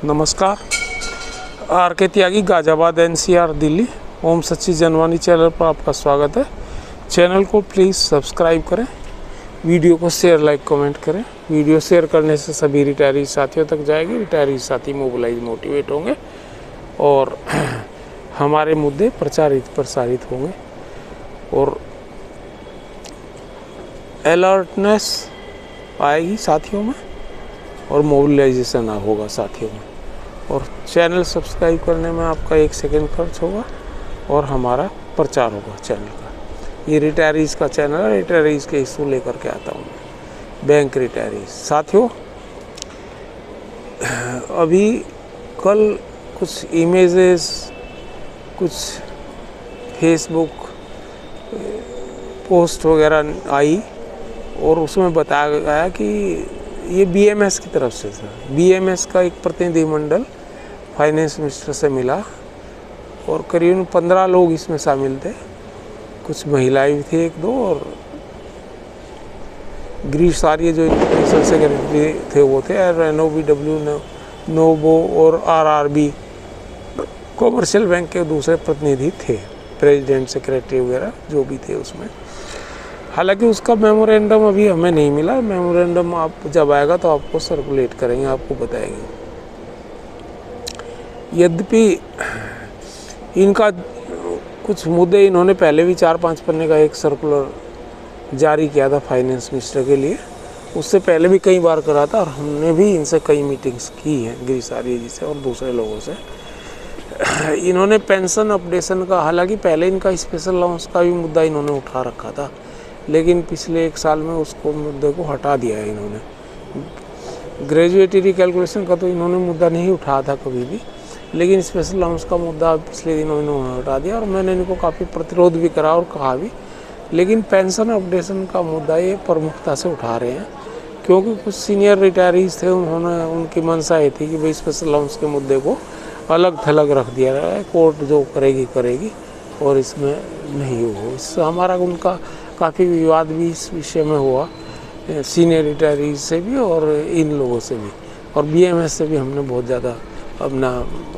नमस्कार। आर के त्यागी, गाजियाबाद NCR दिल्ली। ओम सच्ची जनवानी चैनल पर आपका स्वागत है। चैनल को प्लीज़ सब्सक्राइब करें, वीडियो को शेयर लाइक कमेंट करें। वीडियो शेयर करने से सभी रिटायरी साथियों तक जाएगी। रिटायरी साथी मोबिलाइज मोटिवेट होंगे और हमारे मुद्दे प्रचारित प्रसारित होंगे और अलर्टनेस आएगी साथियों में और मोबिलाइजेशन होगा साथियों में। और चैनल सब्सक्राइब करने में आपका 1 सेकंड खर्च होगा और हमारा प्रचार होगा चैनल का। ये रिटायरीज़ का चैनल है, रिटायरीज़ के इशू लेकर के आता हूँ, बैंक रिटायरीज। साथियों, अभी कल कुछ इमेजेस, कुछ फेसबुक पोस्ट वगैरह आई और उसमें बताया गया कि ये BMS की तरफ से था। BMS का एक प्रतिनिधिमंडल फाइनेंस मिनिस्टर से मिला और करीबन 15 लोग इसमें शामिल थे। कुछ महिलाएं भी थी, 1-2, और गिरीश आर्य जो इंटरनेशनल सेक्रेटरी थे वो थे, NOBW, नोबो और RRB कॉमर्शियल बैंक के दूसरे प्रतिनिधि थे, प्रेसिडेंट सेक्रेटरी वगैरह जो भी थे उसमें। हालांकि उसका मेमोरेंडम अभी हमें नहीं मिला। मेमोरेंडम आप जब आएगा तो आपको सर्कुलेट करेंगे, आपको बताएंगे। यद्यपि इनका कुछ मुद्दे इन्होंने पहले भी 4-5 पन्ने का एक सर्कुलर जारी किया था फाइनेंस मिनिस्टर के लिए। उससे पहले भी कई बार करा था और हमने भी इनसे कई मीटिंग्स की हैं, गिरीश आर्य जी से और दूसरे लोगों से। इन्होंने पेंशन अपडेशन का, हालांकि पहले इनका स्पेशल अलाउंस का भी मुद्दा इन्होंने उठा रखा था, लेकिन पिछले 1 साल में उसको मुद्दे को हटा दिया है इन्होंने। ग्रेजुएटी रिकैलकुलेशन का तो इन्होंने मुद्दा नहीं उठाया था कभी भी, लेकिन स्पेशल अलाउंस का मुद्दा पिछले दिनों इन्होंने हटा दिया और मैंने इनको काफ़ी प्रतिरोध भी करा और कहा भी। लेकिन पेंशन अपडेशन का मुद्दा ये प्रमुखता से उठा रहे हैं, क्योंकि कुछ सीनियर रिटायरीज थे, उनकी मंशा ये थी कि भाई स्पेशल अलाउंस के मुद्दे को अलग थलग रख दिया गया है, कोर्ट जो करेगी और इसमें नहीं हो। इससे हमारा उनका काफ़ी विवाद भी इस विषय में हुआ, सीनियर रिटायरीज से भी और इन लोगों से भी, और BMS से भी हमने बहुत ज़्यादा अपना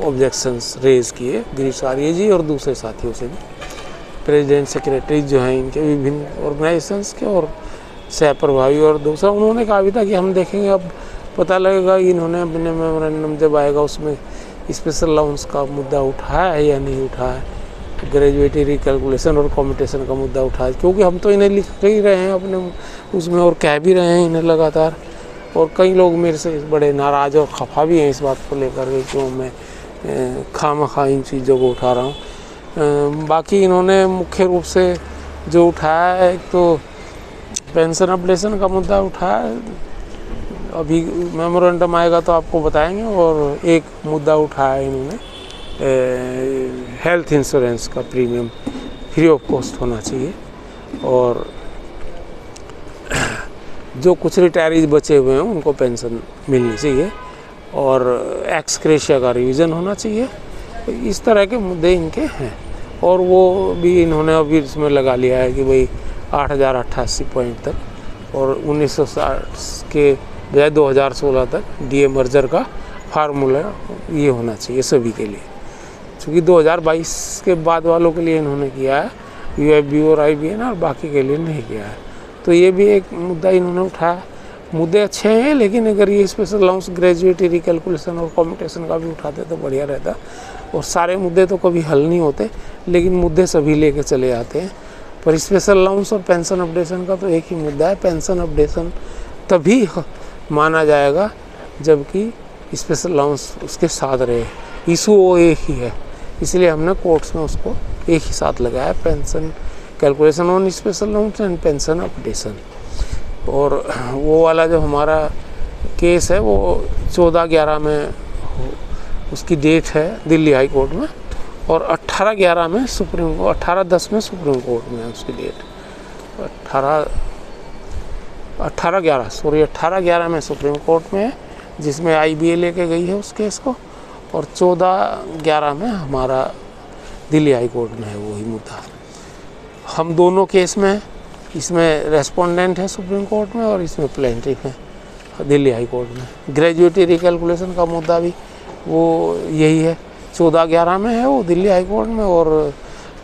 ऑब्जेक्शंस रेज़ किए, गिरीश आर्य जी और दूसरे साथियों से भी, प्रेसिडेंट सेक्रेटरी जो हैं इनके विभिन्न ऑर्गेनाइजेशंस के और सह प्रभावी। और दूसरा उन्होंने कहा भी था कि हम देखेंगे, अब पता लगेगा इन्होंने अपने मेमोरेंडम जब आएगा उसमें स्पेशल अलाउंस का मुद्दा उठाया है या नहीं उठाया है, ग्रेजुएटी रिकैलकुलेशन और कम्यूटेशन का मुद्दा उठाया, क्योंकि हम तो इन्हें लिख ही रहे हैं अपने उसमें और कह भी रहे हैं इन्हें लगातार। और कई लोग मेरे से बड़े नाराज़ और खफा भी हैं इस बात को लेकर के, क्यों मैं खामखा इन चीज़ों को उठा रहा हूँ। बाकी इन्होंने मुख्य रूप से जो उठाया है, एक तो पेंशन अपडेशन का मुद्दा उठाया है, अभी मेमोरेंडम आएगा तो आपको बताएंगे। और एक मुद्दा उठाया है इन्होंने, हेल्थ इंश्योरेंस का प्रीमियम फ्री ऑफ कॉस्ट होना चाहिए, और जो कुछ रिटायरीज बचे हुए हैं उनको पेंशन मिलनी चाहिए, और एक्स ग्रेशिया का रिवीजन होना चाहिए। इस तरह के मुद्दे इनके हैं, और वो भी इन्होंने अभी इसमें लगा लिया है कि भाई 8088 पॉइंट तक, और 1960 के बजाय 2016 तक DA मर्जर का फार्मूला ये होना चाहिए सभी के लिए, क्योंकि 2022 के बाद वालों के लिए इन्होंने किया है, UFB और IBN, और बाकी के लिए नहीं किया है। तो ये भी एक मुद्दा इन्होंने उठाया। मुद्दे अच्छे हैं, लेकिन अगर ये स्पेशल अलाउंस, ग्रेजुएटी रिकैलकुलेशन और कम्यूटेशन का भी उठाते तो बढ़िया रहता। और सारे मुद्दे तो कभी हल नहीं होते, लेकिन मुद्दे सभी लेके चले आते हैं। पर स्पेशल अलाउंस और पेंशन अपडेशन का तो एक ही मुद्दा है। पेंशन अपडेशन तभी माना जाएगा जबकि स्पेशल अलाउंस उसके साथ रहे। इशू वो एक ही है, इसलिए हमने कोर्ट्स में उसको एक ही साथ लगाया, pension calculation on special allowance and pension updation. और वो वाला जो हमारा केस है वो 14/11 में उसकी डेट है दिल्ली हाई कोर्ट में, और 18/11 में 18/10 में सुप्रीम कोर्ट में है उसकी डेट। 18/11 में सुप्रीम कोर्ट में है, जिसमें IBA लेके गई है उस केस को, और 14/11 में हमारा दिल्ली हाई कोर्ट में है वही मुद्दा। हम दोनों केस में, इसमें रेस्पोंडेंट है सुप्रीम कोर्ट में और इसमें प्लेंटिफ है दिल्ली हाई कोर्ट में। ग्रेजुएटी रिकैलकुलेशन का मुद्दा भी वो यही है, 14/11 में है वो दिल्ली हाई कोर्ट में, और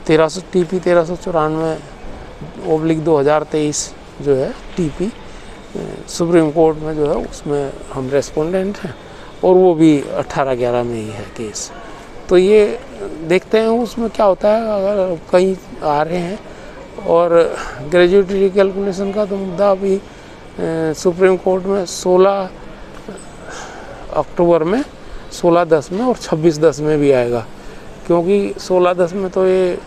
1394/2023 जो है TP सुप्रीम कोर्ट में जो है उसमें हम रेस्पोंडेंट हैं, और वो भी 18/11 में ही है केस। तो ये देखते हैं उसमें क्या होता है, अगर कहीं आ रहे हैं। और ग्रेजुएटी रिकैलकुलेशन का तो मुद्दा अभी सुप्रीम कोर्ट में 16 अक्टूबर में, 16/10 में और 26/10 में भी आएगा, क्योंकि 16/10 में तो ये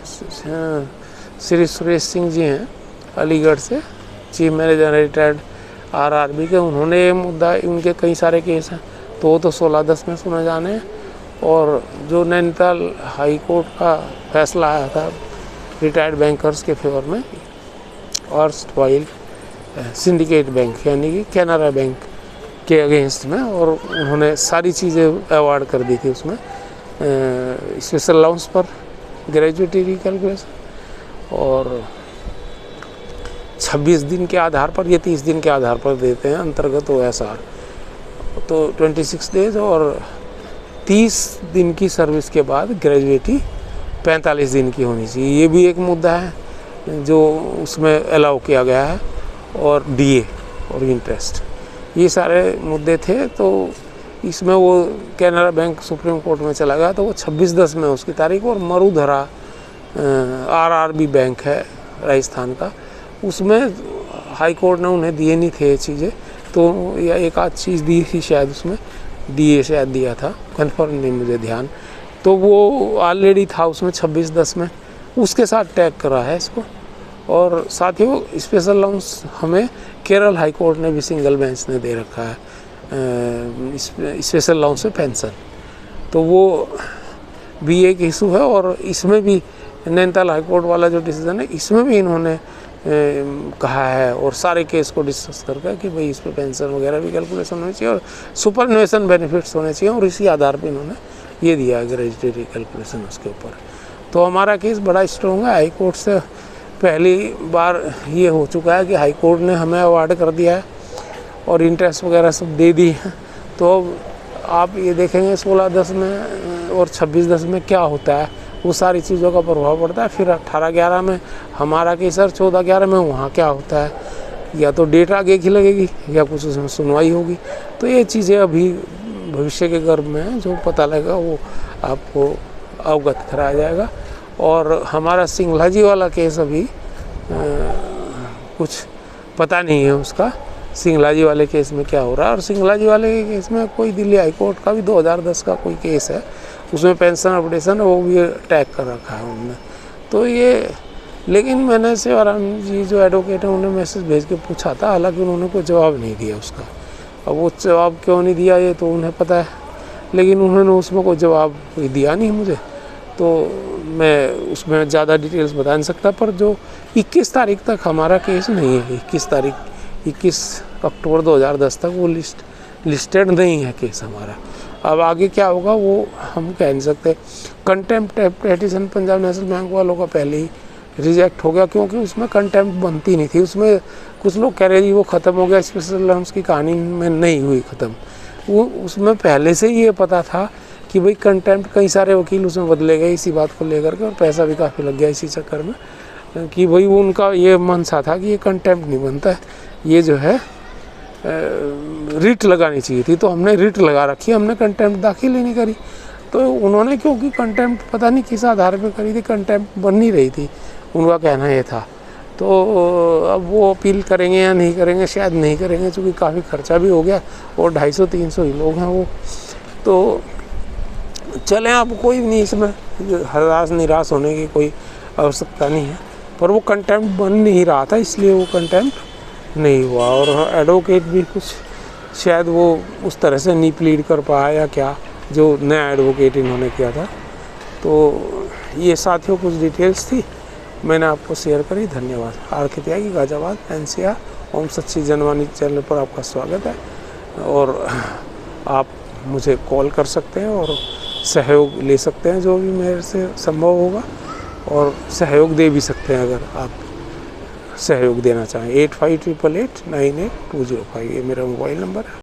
श्री सुरेश सिंह जी हैं अलीगढ़ से, चीफ मैनेजर रिटायर्ड RRB के, उन्होंने ये मुद्दा, उनके कई सारे केस हैं तो वो तो 16/10 में सुने जाने हैं। और जो नैनीताल हाई कोर्ट का फैसला आया था रिटायर्ड बैंकर्स के फेवर में, और वाइल सिंडिकेट बैंक यानी कि कैनरा बैंक के अगेंस्ट में, और उन्होंने सारी चीज़ें अवार्ड कर दी थी उसमें, स्पेशल अलाउंस पर ग्रेजुएटी रिकैलकुलेशन, और 26 दिन के आधार पर, ये 30 दिन के आधार पर देते हैं अंतर्गत OSR, तो 26 डेज, और 30 दिन की सर्विस के बाद ग्रेजुएटी 45 दिन की होनी चाहिए। ये भी एक मुद्दा है जो उसमें अलाउ किया गया है, और DA और इंटरेस्ट, ये सारे मुद्दे थे। तो इसमें वो कैनरा बैंक सुप्रीम कोर्ट में चला गया, तो वो 26/10 में उसकी तारीख, और मरुधरा RRB बैंक है राजस्थान का, उसमें हाई कोर्ट ने उन्हें दिए नहीं थे ये चीज़ें, तो या एक आध चीज़ दी थी शायद, उसमें DA शायद दिया था, कन्फर्म नहीं मुझे ध्यान, तो वो ऑलरेडी था उसमें 26/10 में, उसके साथ टैग करा है इसको। और साथ ही वो स्पेशल अलाउंस हमें केरल हाई कोर्ट ने भी सिंगल बेंच ने दे रखा है, स्पेशल अलाउंस से पेंशन, तो वो भी एक इशू है। और इसमें भी नैनीताल हाई कोर्ट वाला जो डिसीजन है, इसमें भी इन्होंने कहा है, और सारे केस को डिस्कस करके कि भाई इस पर पेंशन वगैरह भी कैलकुलेशन होनी चाहिए, और सुपरन्यूएशन बेनिफिट्स होने चाहिए, और इसी आधार पे इन्होंने ये दिया है ग्रेजुएटी कैलकुलेशन उसके ऊपर। तो हमारा केस बड़ा स्ट्रॉन्ग है, हाई कोर्ट से पहली बार ये हो चुका है कि हाई कोर्ट ने हमें अवार्ड कर दिया है, और इंटरेस्ट वगैरह सब दे दी है। तो आप ये देखेंगे 16/10 में और 26/10 में क्या होता है, वो सारी चीज़ों का प्रभाव पड़ता है। फिर 18/11 में हमारा केस, 14/11 में वहाँ क्या होता है, या तो डेट आगे की लगेगी या कुछ उसमें सुनवाई होगी। तो ये चीज़ें अभी भविष्य के गर्भ में है, जो पता लगेगा वो आपको अवगत कराया जाएगा। और हमारा सिंगला जी वाला केस अभी कुछ पता नहीं है उसका, सिंगला जी वाले केस में क्या हो रहा है। और सिंगला जी वाले केस में कोई दिल्ली हाई कोर्ट का भी 2010 का कोई केस है, उसमें पेंशन अपडेशन वो भी टैग कर रखा है उन्होंने। तो ये, लेकिन मैंने सेवाराम जी जो एडवोकेट हैं उन्हें मैसेज भेज के पूछा था, हालांकि उन्होंने कोई जवाब नहीं दिया उसका। अब वो जवाब क्यों नहीं दिया ये तो उन्हें पता है, लेकिन उन्होंने उसमें कोई जवाब कोई दिया नहीं मुझे, तो मैं उसमें ज़्यादा डिटेल्स बता नहीं सकता। पर जो 21 तारीख तक हमारा केस नहीं है, 21 अक्टूबर 2010 तक वो लिस्टेड नहीं है केस हमारा। अब आगे क्या होगा वो हम कह नहीं सकते। Contempt petition Punjab national bank वालों का पहले ही रिजेक्ट हो गया, क्योंकि उसमें कंटेम्प्ट बनती नहीं थी। उसमें कुछ लोग कह रहे जी वो ख़त्म हो गया, स्पेशल अलाउंस की कहानी में नहीं हुई ख़त्म। वो उसमें पहले से ही ये पता था कि भाई कंटेम्प्ट, कई सारे वकील उसमें बदले गए इसी बात को लेकर के, और पैसा भी काफ़ी लग गया इसी चक्कर में कि भाई वो उनका ये मनसा था कि ये कंटेम्प्ट नहीं बनता है, ये जो है रिट लगानी चाहिए थी। तो हमने रिट लगा रखी, हमने कंटेम्प्ट दाखिल ही नहीं करी। तो उन्होंने, क्योंकि कंटेम्प्ट पता नहीं किस आधार पे करी थी, कंटेम्प्ट बन नहीं रही थी, उनका कहना ये था। तो अब वो अपील करेंगे या नहीं करेंगे, शायद नहीं करेंगे, क्योंकि काफ़ी खर्चा भी हो गया, और 250-300 ही लोग हैं वो। तो चलें, अब कोई नहीं, इसमें हताश निराश होने की कोई आवश्यकता नहीं है। पर वो कंटेम्प्ट बन नहीं रहा था, इसलिए वो कंटेम्प्ट नहीं हुआ। और एडवोकेट भी कुछ शायद वो उस तरह से नहीं प्लीड कर पाया या क्या, जो नया एडवोकेट इन्होंने किया था। तो ये साथियों कुछ डिटेल्स थी, मैंने आपको शेयर करी। धन्यवाद। आर.के. त्यागी, गाजियाबाद, NCR। ओम सच्ची जनवाणी चैनल पर आपका स्वागत है, और आप मुझे कॉल कर सकते हैं और सहयोग ले सकते हैं जो भी मेरे से संभव होगा, और सहयोग दे भी सकते हैं अगर आप सहयोग देना चाहें। 8588988205 ये मेरा मोबाइल नंबर है।